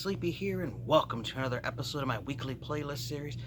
Asiansleepy here, and welcome to another episode of my weekly playlist series.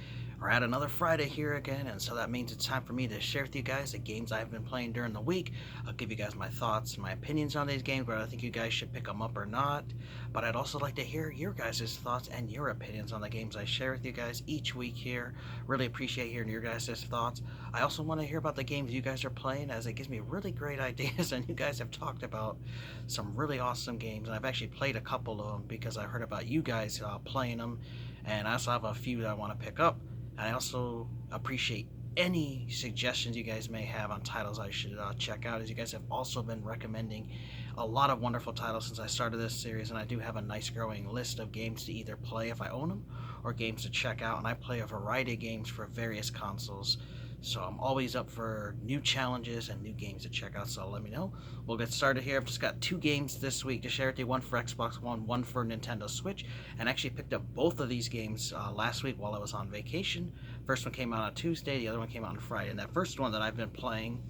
We're at another Friday here again, and so that means it's time for me to share with you guys the games I've been playing during the week. I'll give you guys my thoughts and my opinions on these games, whether I think you guys should pick them up or not. But I'd also like to hear your guys' thoughts and your opinions on the games I share with you guys each week here. Really appreciate hearing your guys' thoughts. I also want to hear about the games you guys are playing, as it gives me really great ideas, and you guys have talked about some really awesome games, and I've actually played a couple of them because I heard about you guys playing them, and I also have a few that I want to pick up. And I also appreciate any suggestions you guys may have on titles I should check out, as you guys have also been recommending a lot of wonderful titles since I started this series, and I do have a nice growing list of games to either play if I own them or games to check out, and I play a variety of games for various consoles. So I'm always up for new challenges and new games to check out, so let me know. We'll get started here. I've just got two games this week to share with you, one for Xbox One, one for Nintendo Switch, and actually picked up both of these games last week while I was on vacation. First one came out on Tuesday, the other one came out on Friday, and that first one that I've been playing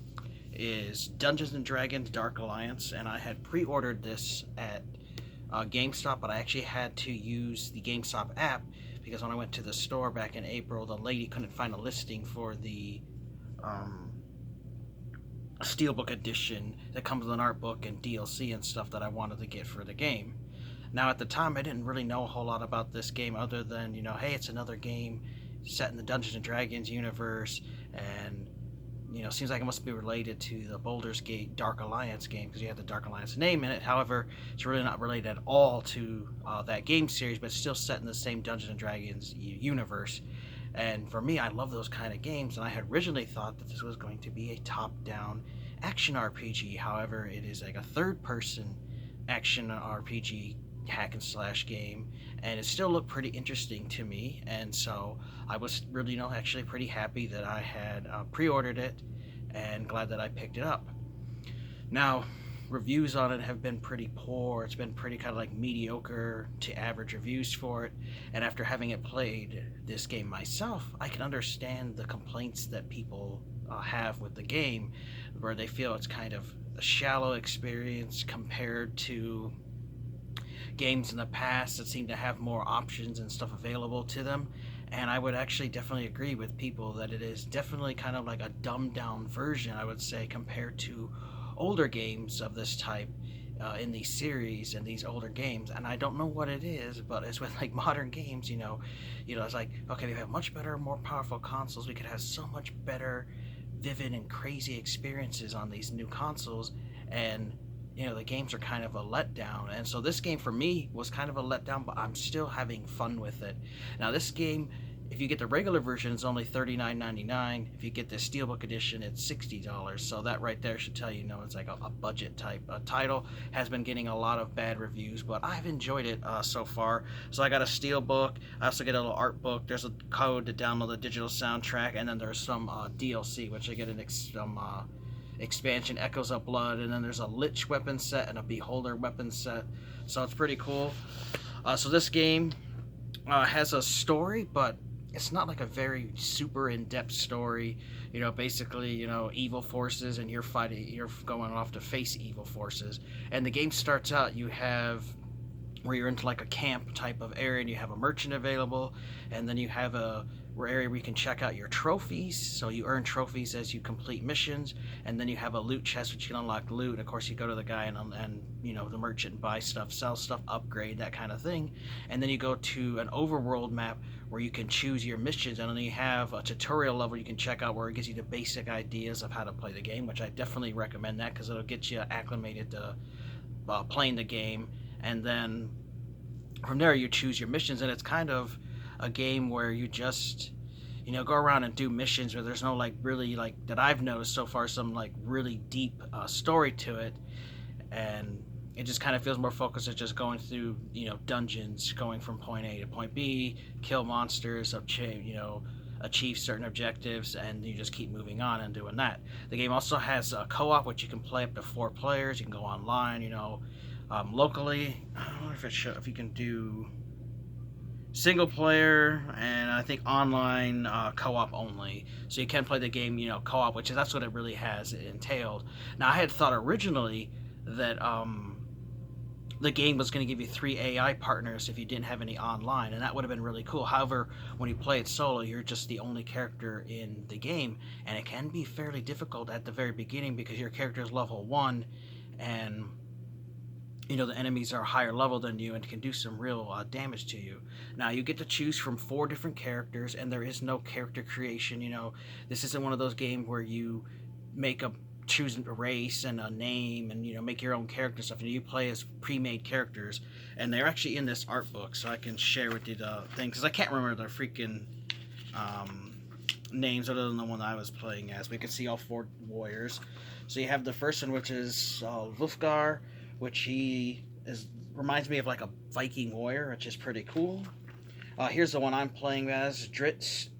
is Dungeons & Dragons Dark Alliance, and I had pre-ordered this at GameStop, but I actually had to use the GameStop app because when I went to the store back in April, the lady couldn't find a listing for the Steelbook edition that comes with an art book and DLC and stuff that I wanted to get for the game. Now, at the time, I didn't really know a whole lot about this game other than, hey, it's another game set in the Dungeons & Dragons universe, and seems like it must be related to the Baldur's Gate Dark Alliance game because you have the Dark Alliance name in it. However, it's really not related at all to that game series, but it's still set in the same Dungeons & Dragons universe. And for me, I love those kind of games, and I had originally thought that this was going to be a top-down action RPG. However, it is like a third-person action RPG hack and slash game, and it still looked pretty interesting to me, and so I was really actually pretty happy that I had pre-ordered it and glad that I picked it up. Now, reviews on it have been pretty poor. It's been pretty kind of like mediocre to average reviews for it, and after having it played this game myself, I can understand the complaints that people have with the game, where they feel it's kind of a shallow experience compared to games in the past that seem to have more options and stuff available to them. And I would actually definitely agree with people that it is definitely kind of like a dumbed down version, I would say, compared to older games of this type in these series and these older games. And I don't know what it is, but it's with like modern games, it's like, okay, we have much better, more powerful consoles. We could have so much better, vivid and crazy experiences on these new consoles, and the games are kind of a letdown. And so this game for me was kind of a letdown, but I'm still having fun with it. Now, this game, if you get the regular version, it's only $39.99. If you get the Steelbook edition, it's $60. So that right there should tell you, it's like a budget type title. Has been getting a lot of bad reviews, but I've enjoyed it so far. So I got a Steelbook. I also get a little art book. There's a code to download the digital soundtrack, and then there's some DLC, which I get some expansion, Echoes of Blood, and then there's a Lich weapon set and a Beholder weapon set, so it's pretty cool. So this game has a story, but it's not like a very super in-depth story. Basically, evil forces, and you're going off to face evil forces. And the game starts out, where you're into like a camp type of area, and you have a merchant available, and then you have a area where you can check out your trophies. So you earn trophies as you complete missions, and then you have a loot chest which you can unlock loot. And of course, you go to the guy and the merchant and buy stuff, sell stuff, upgrade, that kind of thing. And then you go to an overworld map where you can choose your missions, and then you have a tutorial level you can check out where it gives you the basic ideas of how to play the game, which I definitely recommend that because it'll get you acclimated to playing the game. And then from there you choose your missions, and it's kind of a game where you just go around and do missions where there's no really that I've noticed so far some really deep story to it, and it just kind of feels more focused at just going through dungeons, going from point A to point B, kill monsters, achieve certain objectives, and you just keep moving on and doing that. The game also has a co-op, which you can play up to 4 players. You can go online, locally. I don't know if you can do single player, and I think online co-op only. So you can play the game, co-op, that's what it really has entailed. Now, I had thought originally that the game was going to give you 3 AI partners if you didn't have any online, and that would have been really cool. However, when you play it solo, you're just the only character in the game, and it can be fairly difficult at the very beginning because your character is level 1, and the enemies are higher level than you and can do some real damage to you. Now you get to choose from 4 different characters, and there is no character creation. This isn't one of those games where you make a choose a race and a name and make your own character stuff. You play as pre-made characters, and they're actually in this art book, so I can share with you the thing because I can't remember their freaking names other than the one I was playing as. We can see all 4 warriors. So you have the first one, which is Wolfgar, which he reminds me of like a Viking warrior, which is pretty cool. Here's the one I'm playing as, Dritz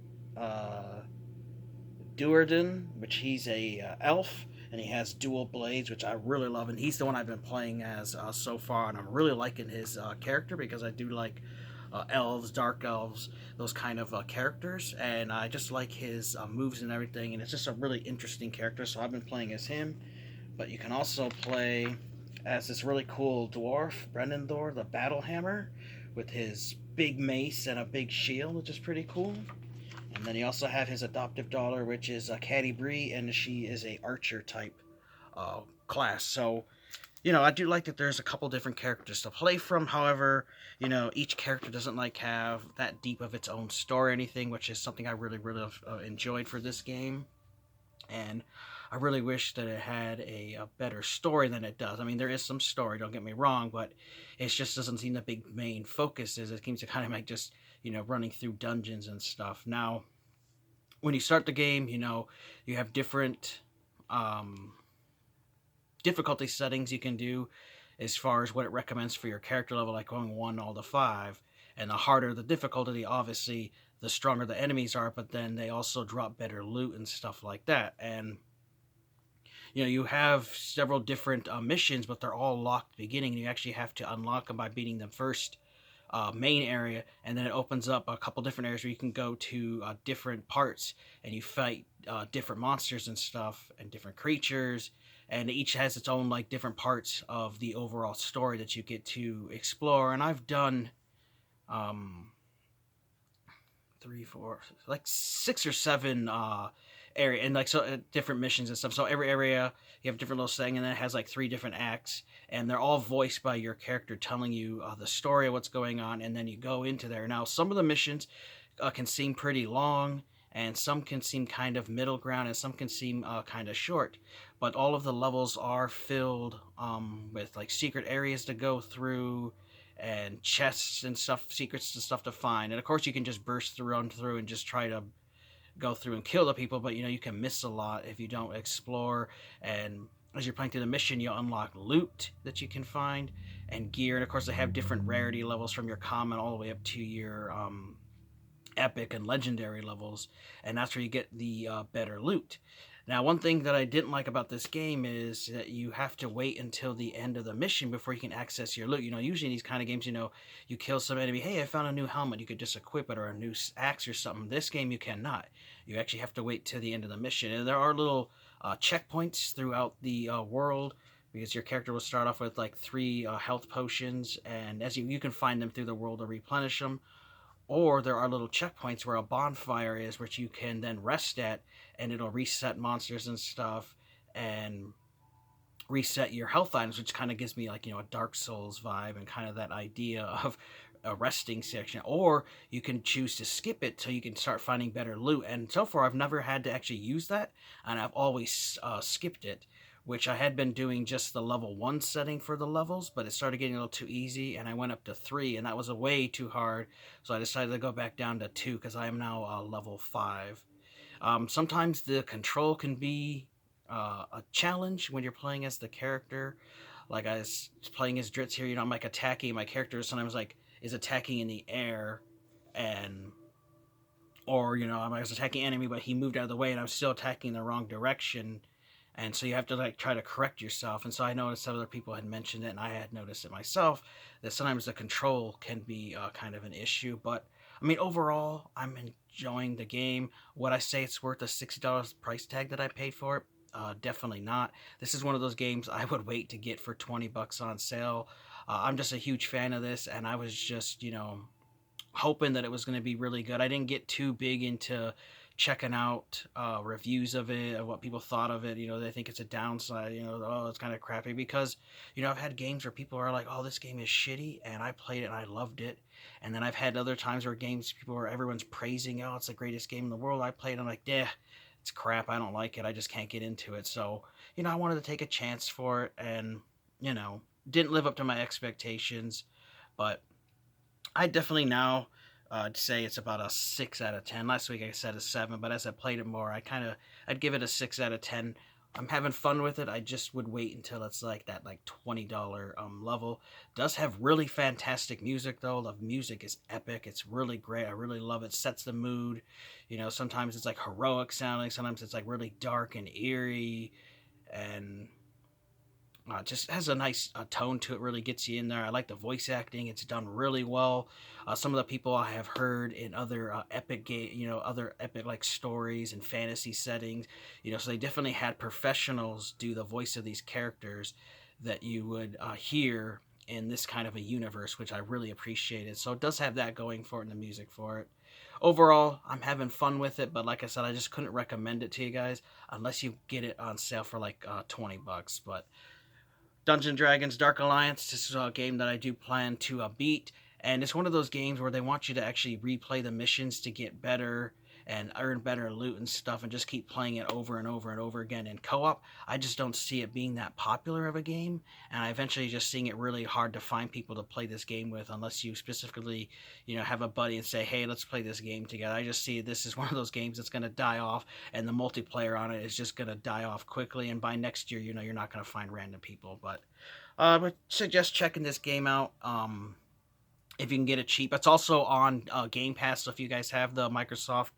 Duerden, which he's a elf, and he has dual blades, which I really love, and he's the one I've been playing as so far, and I'm really liking his character because I do like elves, dark elves, those kind of characters, and I just like his moves and everything, and it's just a really interesting character, so I've been playing as him. But you can also play as this really cool dwarf, Brennendor, the Battle Hammer, with his big mace and a big shield, which is pretty cool. And then you also have his adoptive daughter, which is Caddy Bree, and she is a archer type class. So, I do like that there's a couple different characters to play from. However, each character doesn't have that deep of its own story or anything, which is something I really, really enjoyed for this game. And I really wish that it had a better story than it does. I mean, there is some story, don't get me wrong, but it just doesn't seem the big main focus is. It seems to kind of like just, running through dungeons and stuff. Now, when you start the game, you have different difficulty settings you can do as far as what it recommends for your character level, like going 1 all to 5. And the harder the difficulty, obviously, the stronger the enemies are, but then they also drop better loot and stuff like that. And you have several different missions, but they're all locked at the beginning, and you actually have to unlock them by beating them first main area, and then it opens up a couple different areas where you can go to different parts, and you fight different monsters and stuff, and different creatures, and each has its own different parts of the overall story that you get to explore. And I've done 3, 4, 6 or 7 area, and so different missions and stuff. So every area you have different little thing, and then it has 3 different acts, and they're all voiced by your character telling you the story of what's going on, and then you go into there. Now, some of the missions can seem pretty long, and some can seem kind of middle ground, and some can seem kind of short. But all of the levels are filled with secret areas to go through, and chests and stuff, secrets and stuff to find. And of course, you can just burst through and just try to go through and kill the people, but you can miss a lot if you don't explore. And as you're playing through the mission, you'll unlock loot that you can find and gear. And of course, they have different rarity levels from your common all the way up to your epic and legendary levels, and that's where you get the better loot. Now, one thing that I didn't like about this game is that you have to wait until the end of the mission before you can access your loot. Usually in these kind of games, you kill some enemy, hey, I found a new helmet, you could just equip it, or a new axe or something. This game, you cannot. You actually have to wait till the end of the mission. And there are little checkpoints throughout the world, because your character will start off with 3 health potions, and as you can find them through the world to replenish them. Or there are little checkpoints where a bonfire is, which you can then rest at, and it'll reset monsters and stuff, and reset your health items, which kind of gives me a Dark Souls vibe, and kind of that idea of a resting section. Or you can choose to skip it so you can start finding better loot. And so far, I've never had to actually use that, and I've always skipped it, which I had been doing just the level 1 setting for the levels, but it started getting a little too easy, and I went up to 3, and that was way too hard, so I decided to go back down to 2, because I am now level 5. Sometimes the control can be a challenge when you're playing as the character. Like I was playing as Dritz here, I'm attacking, my character sometimes is attacking in the air, and or I was attacking enemy, but he moved out of the way, and I was still attacking in the wrong direction. And so you have to try to correct yourself. And so I noticed other people had mentioned it, and I had noticed it myself, that sometimes the control can be kind of an issue. But I mean, overall, I'm enjoying the game. Would I say it's worth the $60 price tag that I paid for it? Definitely not. This is one of those games I would wait to get for $20 on sale. I'm just a huge fan of this, and I was just, hoping that it was going to be really good. I didn't get too big into checking out reviews of it and what people thought of it. They think it's a downside. Oh, it's kind of crappy because I've had games where people are like, "Oh, this game is shitty," and I played it and I loved it. And then I've had other times where everyone's praising, "Oh, it's the greatest game in the world." I played, and I'm like, "Yeah, it's crap. I don't like it. I just can't get into it." So I wanted to take a chance for it, and didn't live up to my expectations, but I definitely now say it's about a 6 out of 10. Last week I said a 7, but as I played it more, I'd give it a 6 out of 10. I'm having fun with it. I just would wait until it's like that $20 level. Does have really fantastic music though. The music is epic. It's really great. I really love it. Sets the mood. Sometimes it's like heroic sounding. Sometimes it's like really dark and eerie, and just has a nice tone to it. Really gets you in there. I like the voice acting. It's done really well. Some of the people I have heard in other epic game, other epic like stories and fantasy settings. So they definitely had professionals do the voice of these characters that you would hear in this kind of a universe, which I really appreciated. So it does have that going for it and the music for it. Overall, I'm having fun with it, but like I said, I just couldn't recommend it to you guys unless you get it on sale for like $20. But Dungeon Dragons Dark Alliance. This is a game that I do plan to beat, and it's one of those games where they want you to actually replay the missions to get better and earn better loot and stuff, and just keep playing it over and over and over again in co-op. I just don't see it being that popular of a game, and I eventually just seeing it really hard to find people to play this game with unless you specifically, have a buddy and say, hey, let's play this game together. I just see this is one of those games that's going to die off, and the multiplayer on it is just going to die off quickly, and by next year, you're not going to find random people. But I would suggest checking this game out. If you can get it cheap. It's also on Game Pass, so if you guys have the Microsoft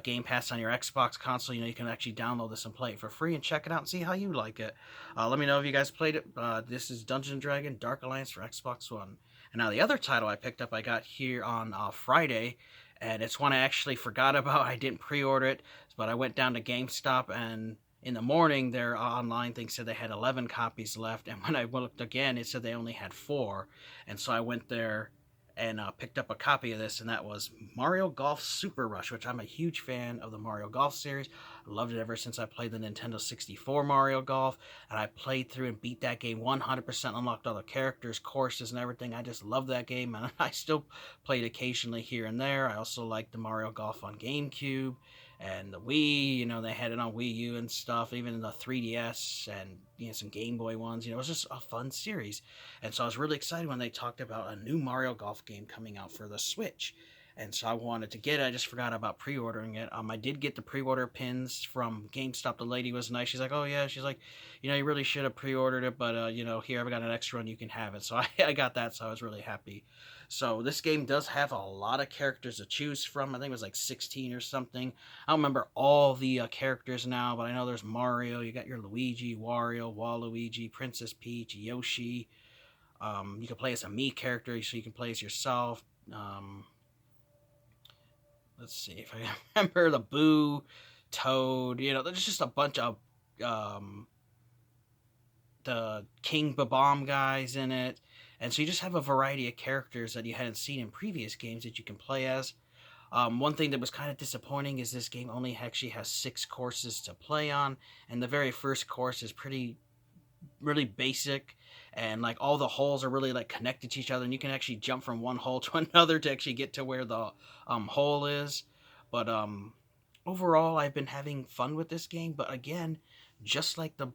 Game Pass on your Xbox console, you can actually download this and play it for free and check it out and see how you like it. Let me know if you guys played it. This is Dungeon Dragon Dark Alliance for Xbox One. And now the other title I picked up, I got here on Friday, and it's one I actually forgot about. I didn't pre-order it, but I went down to GameStop, and in the morning their online thing said they had 11 copies left, and when I looked again, it said they only had 4. And so I went there and picked up a copy of this, and that was Mario Golf Super Rush, which I'm a huge fan of the Mario Golf series. I loved it ever since I played the Nintendo 64 Mario Golf, and I played through and beat that game 100%, unlocked all the characters, courses, and everything. I just love that game, and I still play it occasionally here and there. I also like the Mario Golf on GameCube and the Wii. They had it on Wii U and stuff, even in the 3DS and some Game Boy ones. It was just a fun series. And so I was really excited when they talked about a new Mario Golf game coming out for the Switch. And so I wanted to get it. I just forgot about pre-ordering it. I did get the pre-order pins from GameStop. The lady was nice. She's like, oh yeah. She's like, you really should have pre-ordered it, but here, I've got an extra one. You can have it. So I got that. So I was really happy. So this game does have a lot of characters to choose from. I think it was like 16 or something. I don't remember all the characters now, but I know there's Mario. You got your Luigi, Wario, Waluigi, Princess Peach, Yoshi. You can play as a Mii character, so you can play as yourself. Let's see if I remember the Boo, Toad. There's just a bunch of the King Babam guys in it. And so you just have a variety of characters that you hadn't seen in previous games that you can play as. One thing that was kind of disappointing is this game only actually has 6 courses to play on, and the very first course is really basic, and like all the holes are really like connected to each other, and you can actually jump from one hole to another to actually get to where the hole is. But overall, I've been having fun with this game. But again, just like the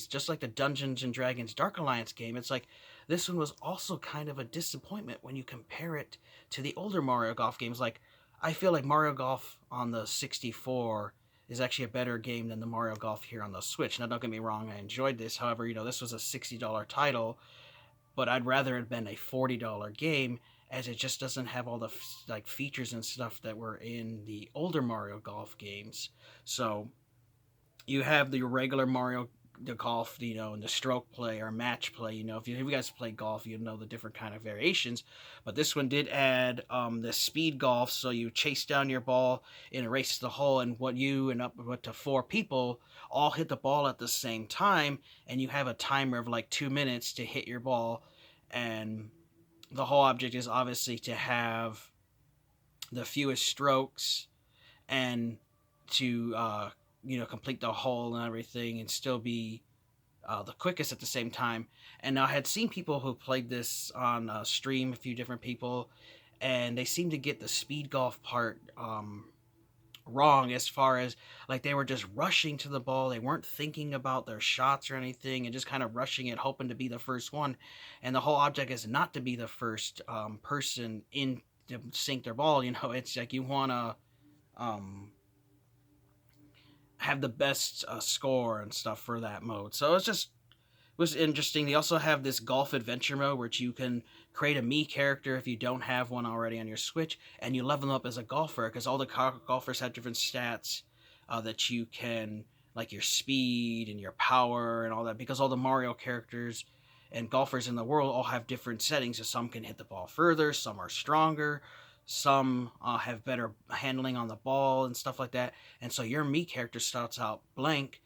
just like the Dungeons and Dragons Dark Alliance game, it's like this one was also kind of a disappointment when you compare it to the older Mario Golf games. Like, I feel like Mario Golf on the 64 is actually a better game than the Mario Golf here on the Switch. Now, don't get me wrong, I enjoyed this. However, this was a $60 title, but I'd rather it had been a $40 game, as it just doesn't have all the features and stuff that were in the older Mario Golf games. So you have the regular Mario the golf, and the stroke play or match play. If you guys play golf, you know the different kind of variations. But this one did add the speed golf, so you chase down your ball in a race to the hole, and what you and up to four people all hit the ball at the same time, and you have a timer of like 2 minutes to hit your ball, and the whole object is obviously to have the fewest strokes and to complete the hole and everything and still be the quickest at the same time. And I had seen people who played this on stream, a few different people, and they seemed to get the speed golf part wrong, as far as like they were just rushing to the ball. They weren't thinking about their shots or anything, and just kind of rushing it, hoping to be the first one. And the whole object is not to be the first person in to sink their ball. It's like you want to um, have the best score and stuff for that mode. So was interesting. They also have this golf adventure mode, which you can create a me character if you don't have one already on your Switch, and you level up as a golfer, because all the golfers have different stats that you can, like your speed and your power and all that, because all the Mario characters and golfers in the world all have different settings. So some can hit the ball further, some are stronger, some have better handling on the ball and stuff like that. And so your me character starts out blank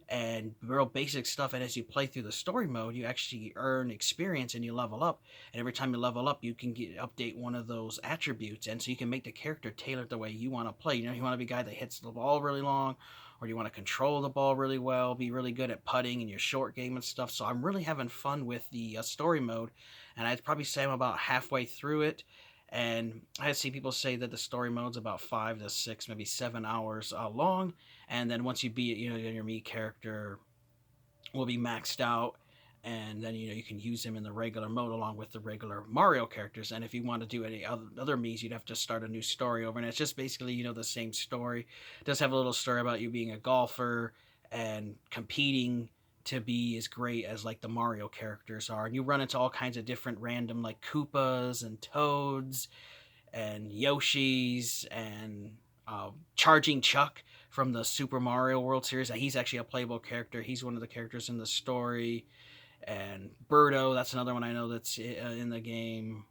and real basic stuff, and as you play through the story mode, you actually earn experience and you level up, and every time you level up, you can update one of those attributes, and so you can make the character tailored the way you want to play. You want to be a guy that hits the ball really long, or you want to control the ball really well, be really good at putting in your short game and stuff. So I'm really having fun with the story mode, and I'd probably say I'm about halfway through it. And I see people say that the story mode's about 5 to 6, maybe 7 hours long, and then once you beat it, your me character will be maxed out, and then you can use him in the regular mode along with the regular Mario characters. And if you want to do any other Mii's, you'd have to start a new story over, and it's just basically the same story. It does have a little story about you being a golfer and competing to be as great as like the Mario characters are, and you run into all kinds of different random like Koopas and Toads and Yoshis and Charging Chuck from the Super Mario World Series. He's actually a playable character. He's one of the characters in the story. And Birdo, that's another one I know that's in the game.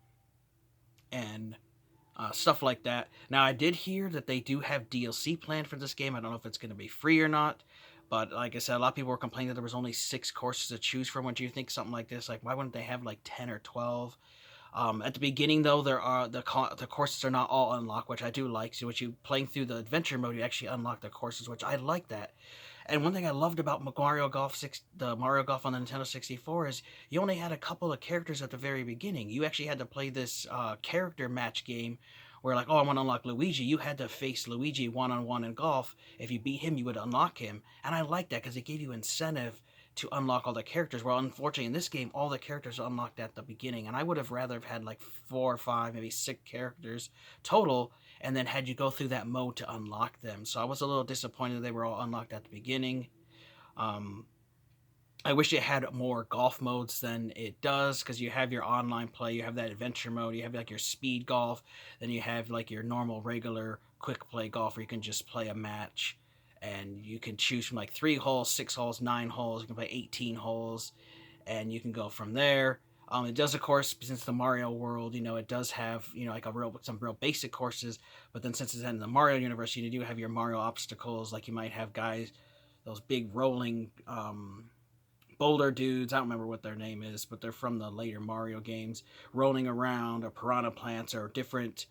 And stuff like that. Now, I did hear that they do have DLC planned for this game. I don't know if it's going to be free or not. But like I said, a lot of people were complaining that there was only 6 courses to choose from. When do you think something like this? Like, why wouldn't they have like 10 or 12? At the beginning, though, there are the courses are not all unlocked, which I do like. So, what you playing through the adventure mode, you actually unlock the courses, which I like that. And one thing I loved about the Mario Golf on the Nintendo 64, is you only had a couple of characters at the very beginning. You actually had to play this character match game where, like, oh, I want to unlock Luigi. You had to face Luigi one-on-one in golf. If you beat him, you would unlock him. And I like that because it gave you incentive to unlock all the characters. Well, unfortunately, in this game, all the characters are unlocked at the beginning, and I would have rather have had like 4 or 5, maybe 6 characters total, and then had you go through that mode to unlock them. So I was a little disappointed they were all unlocked at the beginning. Um, I wish it had more golf modes than it does, because you have your online play, you have that adventure mode, you have like your speed golf, then you have like your normal regular quick play golf where you can just play a match, and you can choose from like 3 holes, 6 holes, 9 holes. You can play 18 holes, and you can go from there. It does, of course, since the Mario world, it does have, like some real basic courses. But then since it's in the Mario universe, you do have your Mario obstacles. Like you might have guys, those big rolling boulder dudes. I don't remember what their name is, but they're from the later Mario games, rolling around, or piranha plants, or different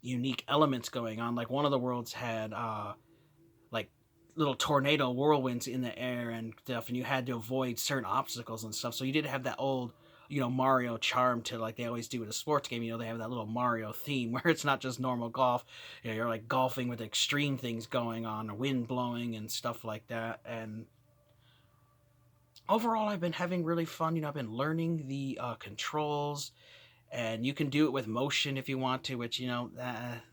unique elements going on. Like one of the worlds had like little tornado whirlwinds in the air and stuff, and you had to avoid certain obstacles and stuff. So you did have that old, Mario charm to, like they always do with a sports game. They have that little Mario theme where it's not just normal golf. You're like golfing with extreme things going on, wind blowing and stuff like that. And overall, I've been having really fun. I've been learning the controls, and you can do it with motion if you want to, which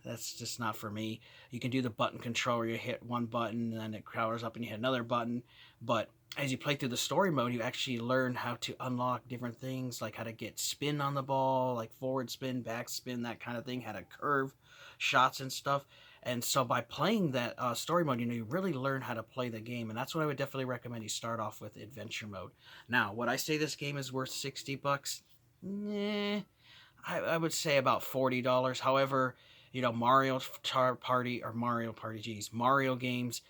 that's just not for me. You can do the button control where you hit one button and then it powers up and you hit another button. But as you play through the story mode, you actually learn how to unlock different things, like how to get spin on the ball, like forward spin, back spin, that kind of thing, how to curve shots and stuff. And so by playing that story mode, you really learn how to play the game, and that's what I would definitely recommend you start off with, adventure mode. Now, would I say this game is worth $60? Nah, I would say about $40. However, Mario Party, geez, Mario games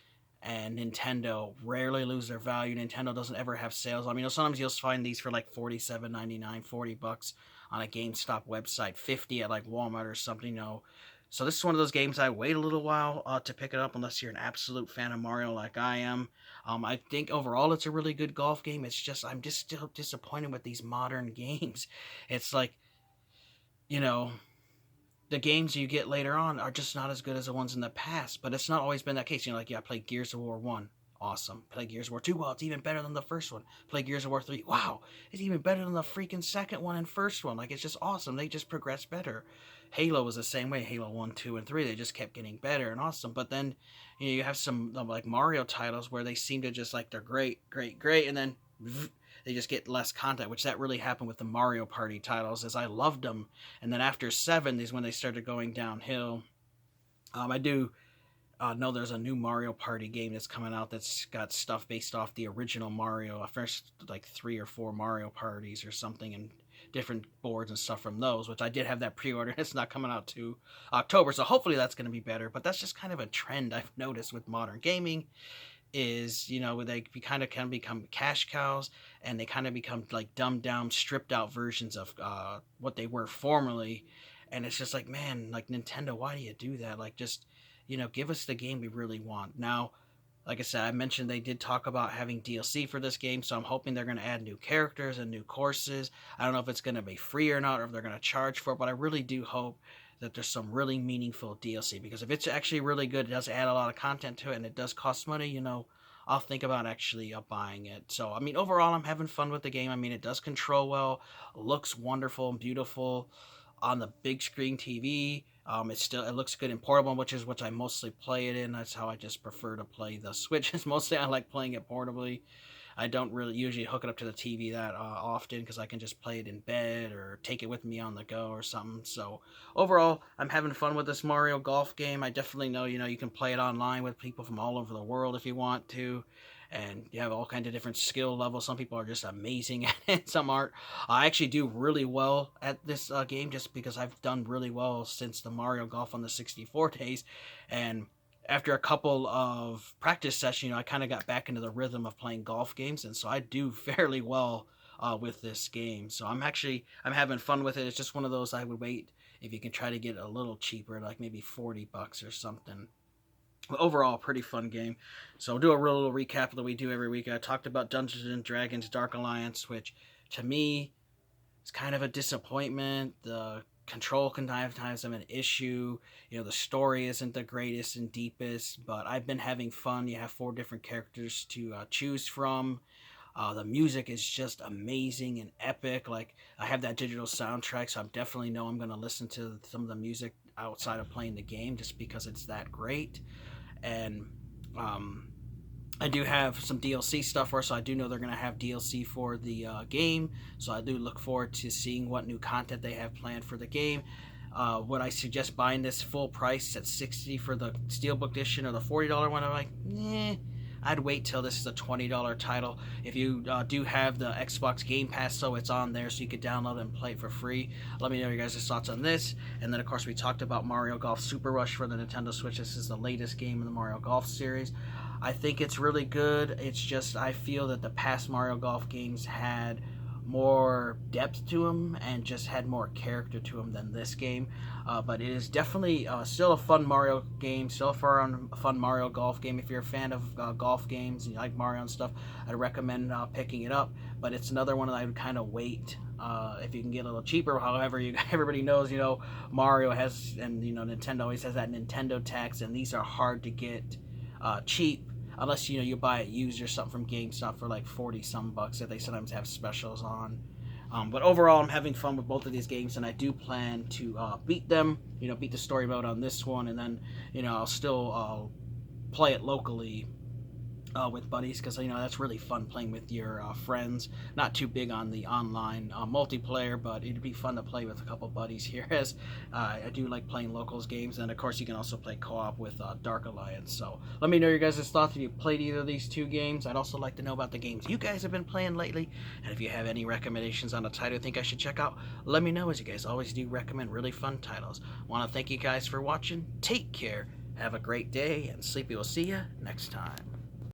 and Nintendo rarely lose their value. Nintendo doesn't ever have sales. I mean, sometimes you'll find these for like $47.99, $40 on a GameStop website, 50 at like Walmart or something. So this is one of those games I wait a little while to pick it up, unless you're an absolute fan of Mario like I am. I think overall it's a really good golf game. It's just I'm just still disappointed with these modern games. It's like, you know, the games you get later on are just not as good as the ones in the past. But it's not always been that case. Like, yeah, I played Gears of War 1. Awesome. Play Gears of War 2. Well, it's even better than the first one. Play Gears of War 3. Wow, it's even better than the freaking second one and first one. Like, it's just awesome. They just progress better. Halo was the same way. Halo 1, 2, and 3. They just kept getting better and awesome. But then, you have some like Mario titles where they seem to just like they're great, great, great, and then they just get less content, which that really happened with the Mario Party titles, as I loved them. And then after 7 is when they started going downhill. I do know there's a new Mario Party game that's coming out that's got stuff based off the original Mario, first like 3 or 4 Mario Parties or something, and different boards and stuff from those, which I did have that pre-order. It's not coming out to October, so hopefully that's going to be better. But that's just kind of a trend I've noticed with modern gaming, is they kind of can become cash cows, and they kind of become like dumbed down, stripped out versions of what they were formerly. And it's just like, man, like, Nintendo, why do you do that? Like, just give us the game we really want. Now, like I said, I mentioned they did talk about having DLC for this game, so I'm hoping they're going to add new characters and new courses. I don't know if it's going to be free or not, or if they're going to charge for it, but I really do hope that there's some really meaningful DLC, because if it's actually really good, it does add a lot of content to it, and it does cost money, I'll think about actually buying it. So, I mean, overall, I'm having fun with the game. I mean, it does control well, looks wonderful and beautiful on the big screen TV. It looks good in portable, which is what I mostly play it in. That's how I just prefer to play the Switch. Is mostly I like playing it portably. I don't really usually hook it up to the TV that often, because I can just play it in bed or take it with me on the go or something. So overall, I'm having fun with this Mario Golf game. I definitely know, you can play it online with people from all over the world if you want to. And you have all kinds of different skill levels. Some people are just amazing at it. Some aren't. I actually do really well at this game, just because I've done really well since the Mario Golf on the 64 days. And after a couple of practice sessions, I kind of got back into the rhythm of playing golf games, and so I do fairly well with this game. So I'm having fun with it. It's just one of those I would wait if you can try to get it a little cheaper, like maybe $40 or something. But overall, pretty fun game. So we'll do a real little recap that we do every week. I talked about Dungeons and Dragons Dark Alliance, which to me is kind of a disappointment. The control can sometimes have an issue. The story isn't the greatest and deepest, but I've been having fun. You have 4 different characters to choose from. The music is just amazing and epic. Like, I have that digital soundtrack, so I definitely know I'm going to listen to some of the music outside of playing the game, just because it's that great. And I do have some DLC stuff for, so I do know they're going to have DLC for the game. So I do look forward to seeing what new content they have planned for the game. Would I suggest buying this full price at $60 for the Steelbook edition or the $40 one? I'm like, I'd wait till this is a $20 title. If you do have the Xbox Game Pass, so it's on there, so you could download it and play it for free. Let me know your guys' thoughts on this. And then, of course, we talked about Mario Golf Super Rush for the Nintendo Switch. This is the latest game in the Mario Golf series. I think it's really good. It's just, I feel that the past Mario Golf games had more depth to them and just had more character to them than this game. But it is definitely still a fun Mario game, still a fun Mario Golf game. If you're a fan of golf games and you like Mario and stuff, I'd recommend picking it up. But it's another one that I would kind of wait if you can get a little cheaper. However, everybody knows, Mario has, and Nintendo always has that Nintendo tax, and these are hard to get cheap. Unless, you buy it used or something from GameStop for like 40 some bucks that they sometimes have specials on. But overall, I'm having fun with both of these games, and I do plan to beat them, beat the story mode on this one, and then, I'll still play it locally with buddies, because that's really fun playing with your friends. Not too big on the online multiplayer, but it'd be fun to play with a couple buddies here, as I do like playing locals games. And of course you can also play co-op with Dark Alliance. So let me know your guys' thoughts if you played either of these two games. I'd also like to know about the games you guys have been playing lately, and if you have any recommendations on a title you think I should check out, let me know, as you guys always do recommend really fun titles. Want to thank you guys for watching. Take care, have a great day, and Sleepy will see you next time.